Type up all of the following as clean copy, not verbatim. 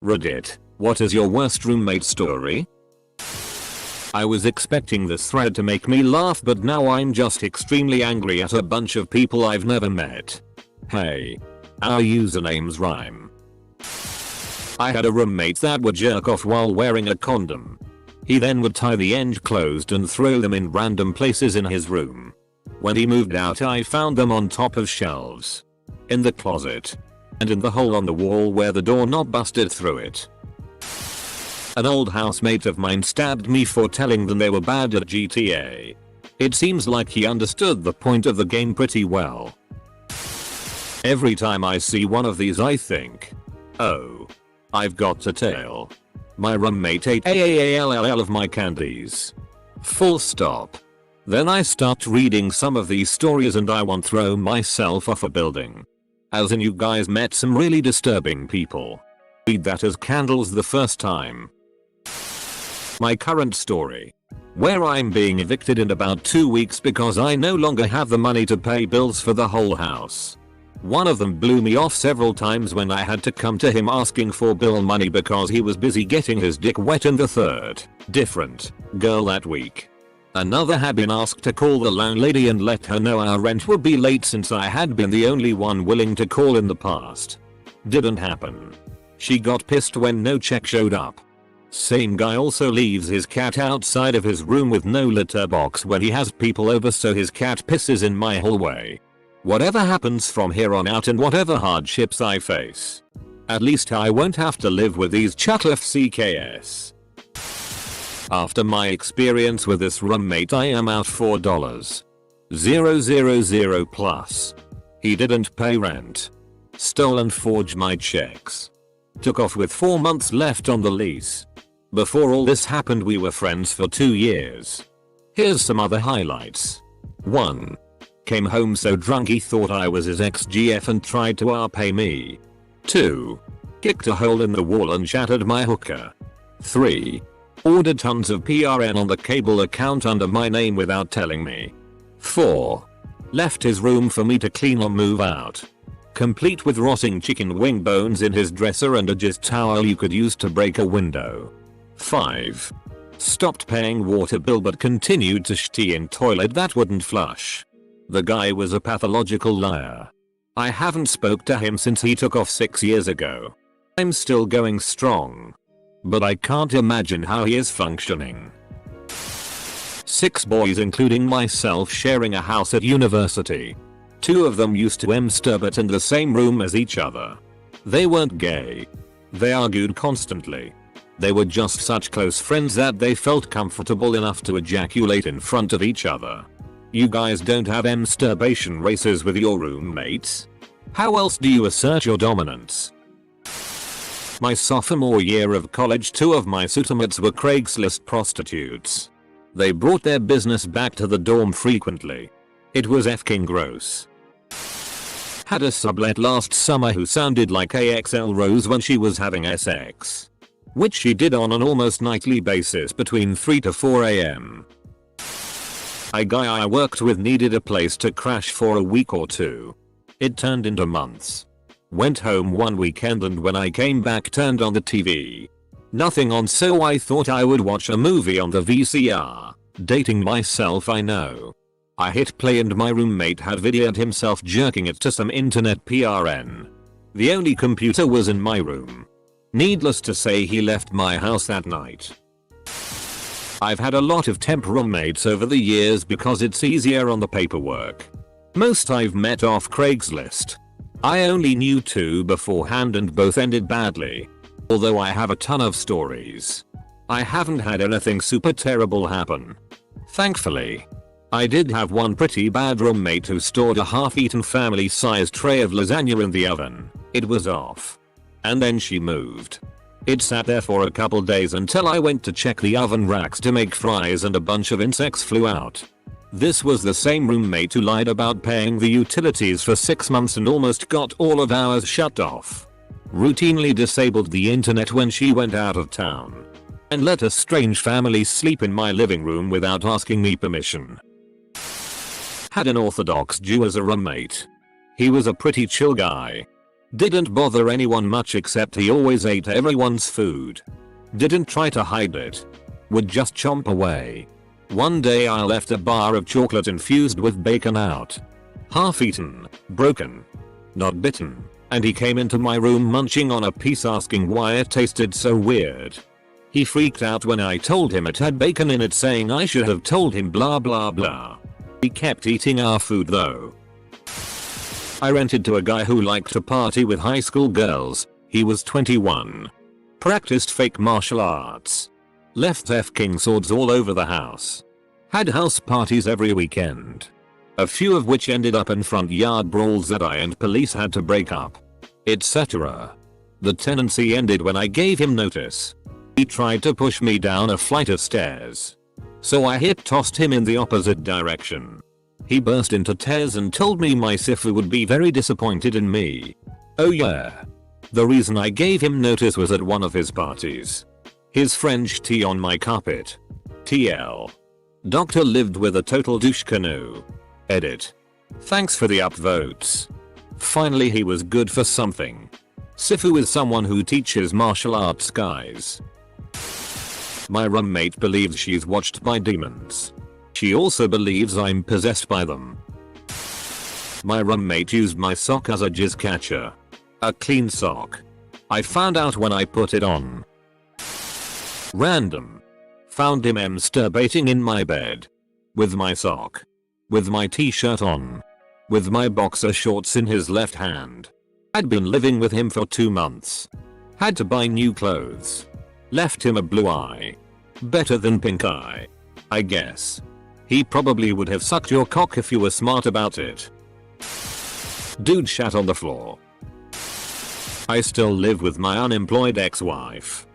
Reddit, what is your worst roommate story? I was expecting this thread to make me laugh, but now I'm just extremely angry at a bunch of people I've never met. Hey. Our usernames rhyme. I had a roommate that would jerk off while wearing a condom. He then would tie the end closed and throw them in random places in his room. When he moved out, I found them on top of shelves, in the closet, and in the hole on the wall where the doorknob busted through it. An old housemate of mine stabbed me for telling them they were bad at GTA. It seems like he understood the point of the game pretty well. Every time I see one of these I think, oh, I've got a tale. My roommate ate all of my candies. Full stop. Then I start reading some of these stories and I want to throw myself off a building. As in, you guys met some really disturbing people. Read that as candles the first time. My current story, where I'm being evicted in about 2 weeks because I no longer have the money to pay bills for the whole house. One of them blew me off several times when I had to come to him asking for bill money because he was busy getting his dick wet in the third different girl that week. Another had been asked to call the landlady and let her know our rent would be late since I had been the only one willing to call in the past. Didn't happen. She got pissed when no check showed up. Same guy also leaves his cat outside of his room with no litter box when he has people over, so his cat pisses in my hallway. Whatever happens from here on out and whatever hardships I face, at least I won't have to live with these chuckliff CKS. After my experience with this roommate, I am out $4,000 plus. He didn't pay rent, stole and forged my checks, took off with 4 months left on the lease. Before all this happened, we were friends for 2 years. Here's some other highlights. 1. Came home so drunk he thought I was his ex-GF and tried to RP me. 2. Kicked a hole in the wall and shattered my hooker. 3. Ordered tons of PRN on the cable account under my name without telling me. 4. Left his room for me to clean or move out, complete with rotting chicken wing bones in his dresser and a jizz towel you could use to break a window. 5. Stopped paying water bill but continued to shitty in toilet that wouldn't flush. The guy was a pathological liar. I haven't spoke to him since he took off 6 years ago. I'm still going strong, but I can't imagine how he is functioning. 6 boys including myself sharing a house at university. 2 of them used to masturbate in the same room as each other. They weren't gay. They argued constantly. They were just such close friends that they felt comfortable enough to ejaculate in front of each other. You guys don't have masturbation races with your roommates? How else do you assert your dominance? My sophomore year of college, 2 of my suitemates were Craigslist prostitutes. They brought their business back to the dorm frequently. It was fking gross. Had a sublet last summer who sounded like AXL Rose when she was having sex, which she did on an almost nightly basis between 3 to 4 am. A guy I worked with needed a place to crash for a week or 2. It turned into months. Went home one weekend and when I came back turned on the TV. Nothing on, so I thought I would watch a movie on the VCR. Dating myself, I know. I hit play and my roommate had videoed himself jerking it to some internet PRN. The only computer was in my room. Needless to say, he left my house that night. I've had a lot of temp roommates over the years because it's easier on the paperwork. Most I've met off Craigslist. I only knew 2 beforehand and both ended badly. Although I have a ton of stories, I haven't had anything super terrible happen, thankfully. I did have one pretty bad roommate who stored a half-eaten family-sized tray of lasagna in the oven. It was off, and then she moved. It sat there for a couple days until I went to check the oven racks to make fries and a bunch of insects flew out. This was the same roommate who lied about paying the utilities for 6 months and almost got all of ours shut off. Routinely disabled the internet when she went out of town. And let a strange family sleep in my living room without asking me permission. Had an Orthodox Jew as a roommate. He was a pretty chill guy. Didn't bother anyone much except he always ate everyone's food. Didn't try to hide it. Would just chomp away. One day I left a bar of chocolate infused with bacon out. Half eaten, broken, not bitten, and he came into my room munching on a piece asking why it tasted so weird. He freaked out when I told him it had bacon in it, saying I should have told him blah blah blah. He kept eating our food though. I rented to a guy who liked to party with high school girls. He was 21. Practiced fake martial arts. Left F-King swords all over the house. Had house parties every weekend. A few of which ended up in front yard brawls that I and police had to break up. Etc. The tenancy ended when I gave him notice. He tried to push me down a flight of stairs. So I hip-tossed him in the opposite direction. He burst into tears and told me my sifu would be very disappointed in me. Oh yeah. The reason I gave him notice was at one of his parties. His French tea on my carpet. TL. Doctor lived with a total douche canoe. Edit. Thanks for the upvotes. Finally he was good for something. Sifu is someone who teaches martial arts guys. My roommate believes she's watched by demons. She also believes I'm possessed by them. My roommate used my sock as a jizz catcher. A clean sock. I found out when I put it on. Random. Found him masturbating in my bed. With my sock. With my t-shirt on. With my boxer shorts in his left hand. I'd been living with him for 2 months. Had to buy new clothes. Left him a blue eye. Better than pink eye. I guess. He probably would have sucked your cock if you were smart about it. Dude shat on the floor. I still live with my unemployed ex-wife.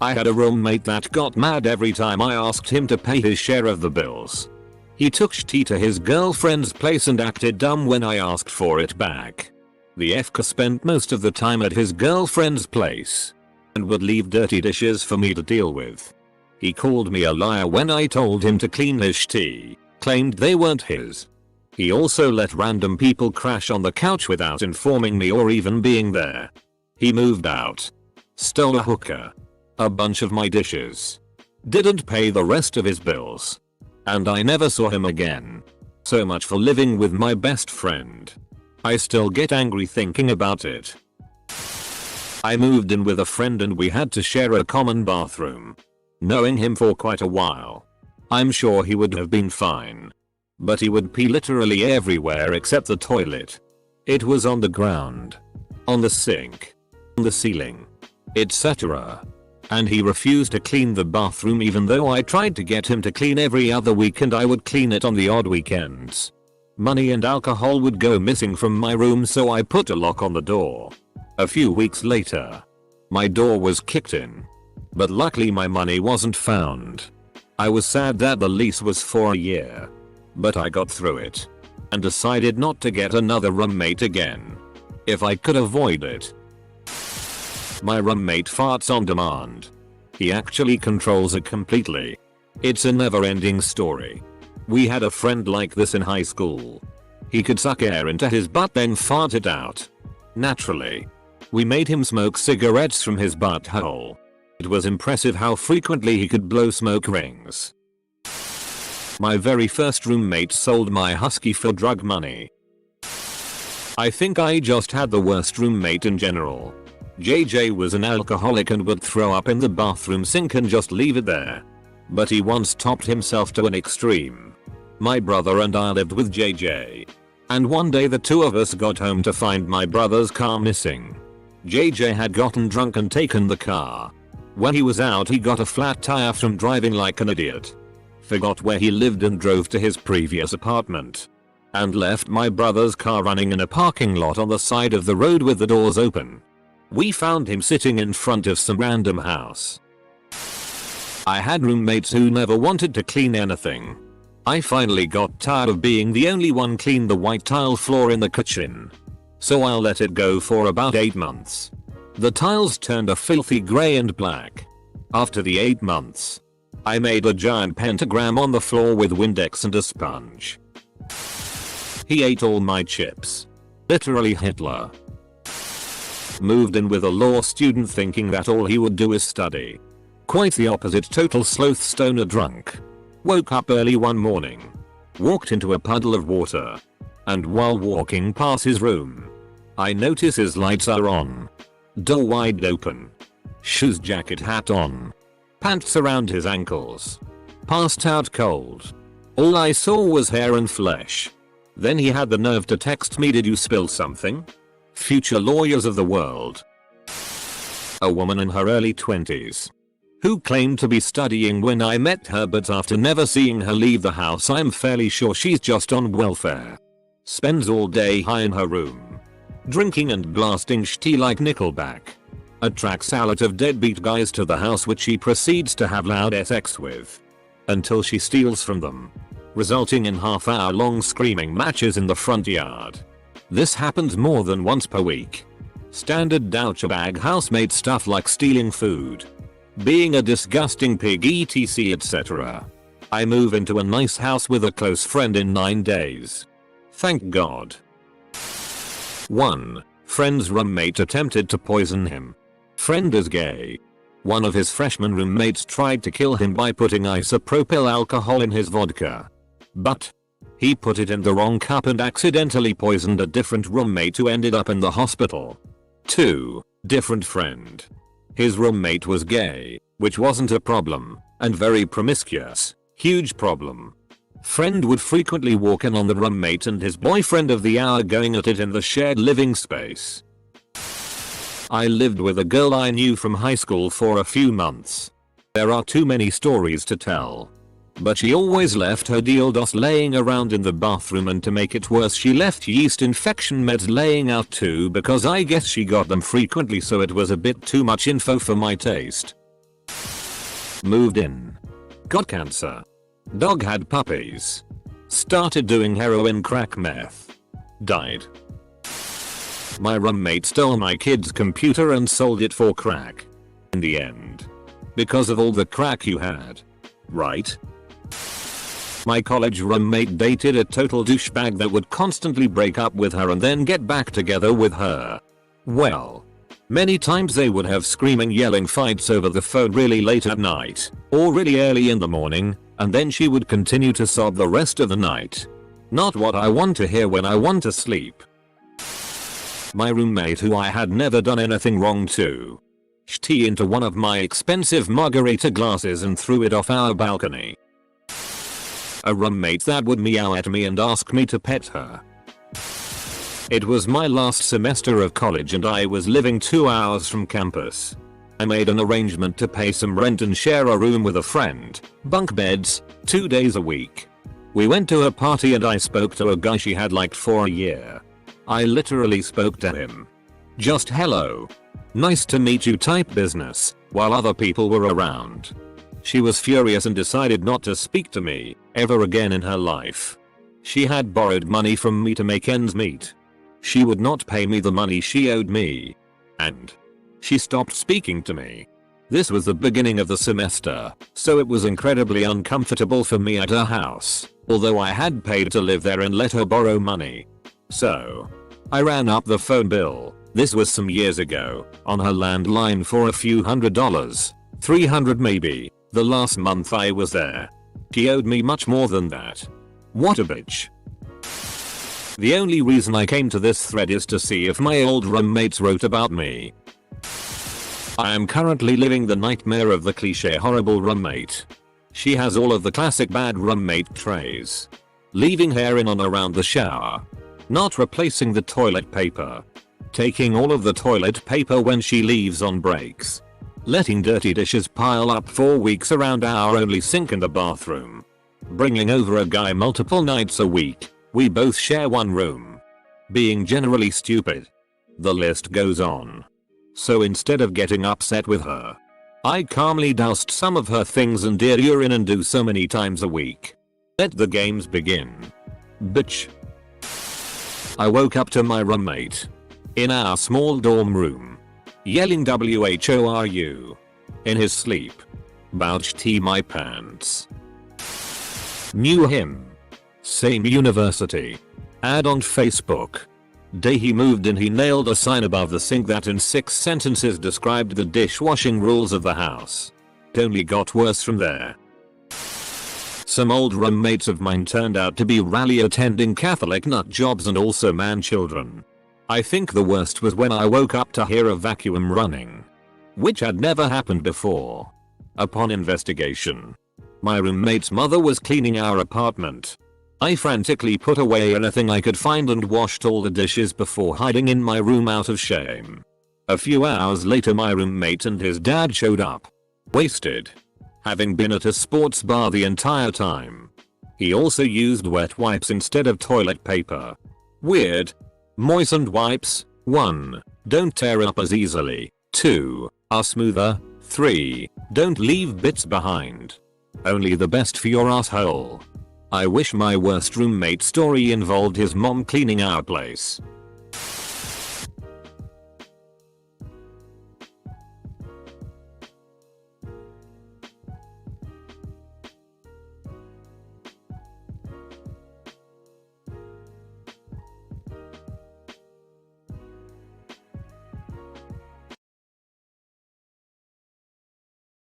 I had a roommate that got mad every time I asked him to pay his share of the bills. He took tea to his girlfriend's place and acted dumb when I asked for it back. The FK spent most of the time at his girlfriend's place and would leave dirty dishes for me to deal with. He called me a liar when I told him to clean his tea, claimed they weren't his. He also let random people crash on the couch without informing me or even being there. He moved out. Stole a hooker. A bunch of my dishes. Didn't pay the rest of his bills. And I never saw him again. So much for living with my best friend. I still get angry thinking about it. I moved in with a friend and we had to share a common bathroom. Knowing him for quite a while, I'm sure he would have been fine. But he would pee literally everywhere except the toilet. It was on the ground. On the sink. On the ceiling. Etc. And he refused to clean the bathroom even though I tried to get him to clean every other week and I would clean it on the odd weekends. Money and alcohol would go missing from my room so I put a lock on the door. A few weeks later, my door was kicked in. But luckily my money wasn't found. I was sad that the lease was for a year. But I got through it. And decided not to get another roommate again. If I could avoid it. My roommate farts on demand. He actually controls it completely. It's a never-ending story. We had a friend like this in high school. He could suck air into his butt then fart it out. Naturally. We made him smoke cigarettes from his butthole. It was impressive how frequently he could blow smoke rings. My very first roommate sold my husky for drug money. I think I just had the worst roommate in general. JJ was an alcoholic and would throw up in the bathroom sink and just leave it there. But he once topped himself to an extreme. My brother and I lived with JJ. And one day the two of us got home to find my brother's car missing. JJ had gotten drunk and taken the car. When he was out he got a flat tire from driving like an idiot. Forgot where he lived and drove to his previous apartment. And left my brother's car running in a parking lot on the side of the road with the doors open. We found him sitting in front of some random house. I had roommates who never wanted to clean anything. I finally got tired of being the only one clean the white tile floor in the kitchen. So I let it go for about 8 months. The tiles turned a filthy grey and black. After the 8 months, I made a giant pentagram on the floor with Windex and a sponge. He ate all my chips. Literally Hitler. Moved in with a law student thinking that all he would do is study. Quite the opposite, total sloth, stoner drunk. Woke up early one morning. Walked into a puddle of water. And while walking past his room, I notice his lights are on. Door wide open. Shoes, jacket, hat on. Pants around his ankles. Passed out cold. All I saw was hair and flesh. Then he had the nerve to text me, "Did you spill something?" Future lawyers of the world. A woman in her early 20s. Who claimed to be studying when I met her, but after never seeing her leave the house I'm fairly sure she's just on welfare. Spends all day high in her room. Drinking and blasting shitty like Nickelback. Attracts a lot of deadbeat guys to the house which she proceeds to have loud sex with. Until she steals from them. Resulting in half-hour-long screaming matches in the front yard. This happens more than once per week. Standard douchebag housemate stuff like stealing food. Being a disgusting pig, etc, etc. I move into a nice house with a close friend in 9 days. Thank God. 1. Friend's roommate attempted to poison him. Friend is gay. One of his freshman roommates tried to kill him by putting isopropyl alcohol in his vodka. But he put it in the wrong cup and accidentally poisoned a different roommate who ended up in the hospital. 2. Different friend. His roommate was gay, which wasn't a problem, and very promiscuous. Huge problem. Friend would frequently walk in on the roommate and his boyfriend of the hour going at it in the shared living space. I lived with a girl I knew from high school for a few months. There are too many stories to tell. But she always left her dildos laying around in the bathroom, and to make it worse she left yeast infection meds laying out too, because I guess she got them frequently, so it was a bit too much info for my taste. Moved in. Got cancer. Dog had puppies. Started doing heroin, crack, meth. Died. My roommate stole my kid's computer and sold it for crack. In the end. Because of all the crack you had. Right? My college roommate dated a total douchebag that would constantly break up with her and then get back together with her. Well, many times they would have screaming, yelling fights over the phone really late at night, or really early in the morning, and then she would continue to sob the rest of the night. Not what I want to hear when I want to sleep. My roommate, who I had never done anything wrong to, tea into one of my expensive margarita glasses and threw it off our balcony. A roommate that would meow at me and ask me to pet her. It was my last semester of college and I was living 2 hours from campus. I made an arrangement to pay some rent and share a room with a friend, bunk beds, 2 days a week. We went to a party and I spoke to a guy she had liked for a year. I literally spoke to him. Just hello. Nice to meet you type business, while other people were around. She was furious and decided not to speak to me ever again in her life. She had borrowed money from me to make ends meet. She would not pay me the money she owed me. And she stopped speaking to me. This was the beginning of the semester, so it was incredibly uncomfortable for me at her house, although I had paid to live there and let her borrow money. So I ran up the phone bill, this was some years ago, on her landline for a few $100, $300 maybe, the last month I was there. She owed me much more than that. What a bitch. The only reason I came to this thread is to see if my old roommates wrote about me. I am currently living the nightmare of the cliche horrible roommate. She has all of the classic bad roommate traits. Leaving hair in on around the shower. Not replacing the toilet paper. Taking all of the toilet paper when she leaves on breaks. Letting dirty dishes pile up for weeks around our only sink in the bathroom. Bringing over a guy multiple nights a week. We both share one room. Being generally stupid. The list goes on. So instead of getting upset with her, I calmly doused some of her things and did urine and do so many times a week. Let the games begin. Bitch. I woke up to my roommate. In our small dorm room. Yelling WHORU. In his sleep. Bouched my pants. Knew him. Same university. Add on Facebook. Day he moved in, he nailed a sign above the sink that in 6 sentences described the dishwashing rules of the house. It only got worse from there. Some old roommates of mine turned out to be rally attending Catholic nut jobs and also man children. I think the worst was when I woke up to hear a vacuum running, which had never happened before. Upon investigation, my roommate's mother was cleaning our apartment. I frantically put away anything I could find and washed all the dishes before hiding in my room out of shame. A few hours later, my roommate and his dad showed up. Wasted, having been at a sports bar the entire time. He also used wet wipes instead of toilet paper. Weird. Moistened wipes. 1. Don't tear up as easily. 2. Are smoother. 3. Don't leave bits behind. Only the best for your asshole. I wish my worst roommate story involved his mom cleaning our place.